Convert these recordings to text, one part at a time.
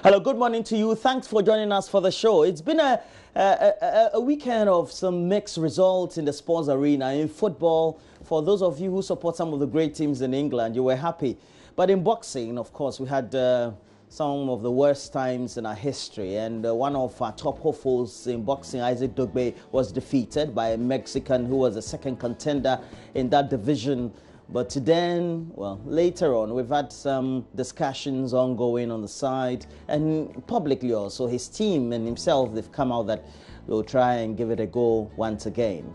Hello, good morning to you. Thanks for joining us for the show. It's been a weekend of some mixed results in the sports arena. In football, for those of you who support some of the great teams in England, you were happy. But in boxing, of course, we had some of the worst times in our history. And one of our top hopefuls in boxing, Isaac Dugbe, was defeated by a Mexican who was a second contender in that division. But then, well, later on, we've had some discussions ongoing on the side and publicly also. His team and himself, they've come out that they'll try and give it a go once again.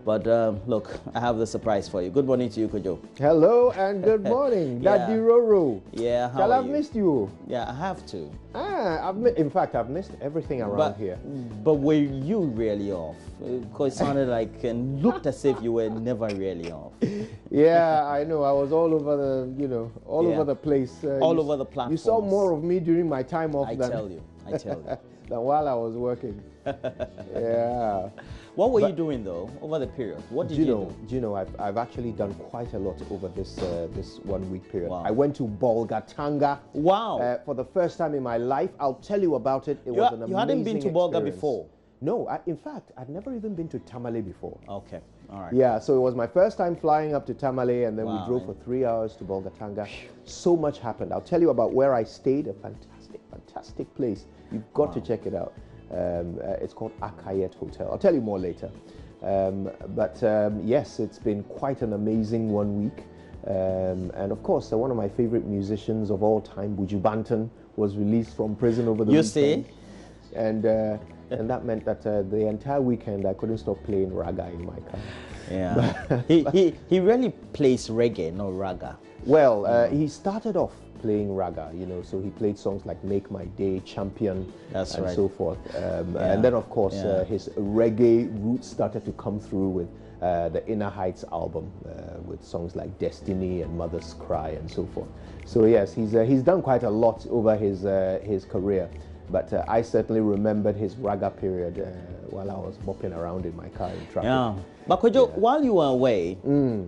But look, I have the surprise for you. Good morning to you, Kojo. Hello and good morning, Daddy Roro. Yeah, how Shall are I've you? missed you? Yeah, I have to. In fact, I've missed everything around here. But were you really off? Because it sounded like and looked as if you were never really off. Yeah, I know. I was all over the, all over the place. All over the platform. You saw more of me during my time off I tell you. than while I was working. Yeah. What were you doing though over the period? What did you do? Do you know? I've actually done quite a lot over this 1 week period. Wow. I went to Bolgatanga. Wow. For the first time in my life. I'll tell you about it. It was an amazing You hadn't been to Bolga experience. before? No. In fact, I'd never even been to Tamale before. Okay. All right. Yeah, so it was my first time flying up to Tamale, and then we drove man. for 3 hours to Bolgatanga. So much happened. I'll tell you about where I stayed. A fantastic place. You've got to check it out. It's called Akayet Hotel. I'll tell you more later. Yes, it's been quite an amazing 1 week. And of course, one of my favorite musicians of all time, Buju Banton, was released from prison over the weekend. See? And that meant that the entire weekend I couldn't stop playing raga in my car. Yeah. he really plays reggae, not raga. Well, he started off playing raga, so he played songs like Make My Day, Champion, and so forth. And then, of course, his reggae roots started to come through with the Inner Heights album, with songs like Destiny and Mother's Cry and so forth. So yes, he's done quite a lot over his career. But I certainly remembered his raga period while I was mopping around in my car in traffic. Yeah. But Kojo, while you were away,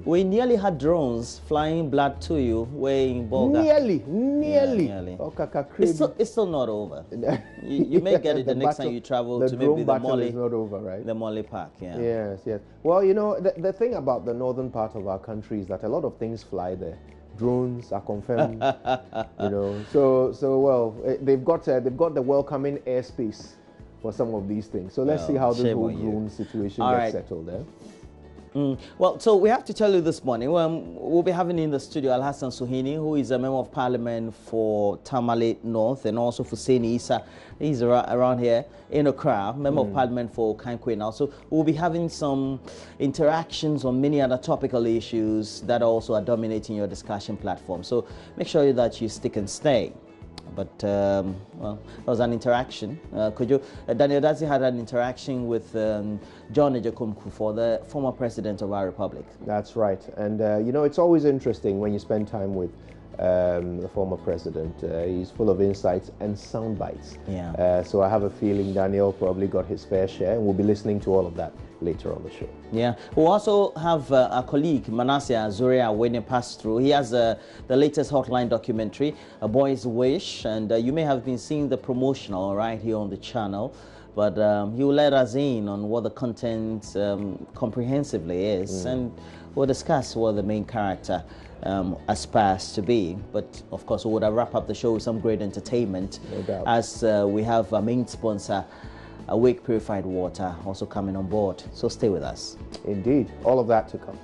we nearly had drones flying blood to you way in Bolga. Nearly. Yeah, nearly. Oh, it's still not over. You may get it the next time you travel to maybe the Molly. Is not over, right? The Molly Park, yeah. Yes. Well, the thing about the northern part of our country is that a lot of things fly there. Drones are confirmed, So well, they've got the welcoming airspace for some of these things. So let's see how this whole drone situation gets settled there. Well, so we have to tell you this morning, we'll be having in the studio Al-Hassan Suhini, who is a member of parliament for Tamale North, and also for Hussaini Isa. He's around here in Accra, member of parliament for Kankwe now. So we'll be having some interactions on many other topical issues that also are dominating your discussion platform. So make sure that you stick and stay. But, well, it was an interaction. Daniel Dazi had an interaction with John Ejekumku, for the former president of our republic. That's right. And, it's always interesting when you spend time with the former president. He's full of insights and sound bites. Yeah. So I have a feeling Daniel probably got his fair share, and we'll be listening to all of that later on the show. Yeah, we'll also have our colleague Manasseh Azuria when he passed through. He has the latest Hotline documentary, A Boy's Wish, and you may have been seeing the promotional right here on the channel, but he will let us in on what the content comprehensively is, and we'll discuss what the main character aspires to be. But of course, we would wrap up the show with some great entertainment, no doubt, as we have our main sponsor, Awake Purified Water, also coming on board. So stay with us. Indeed, all of that to come.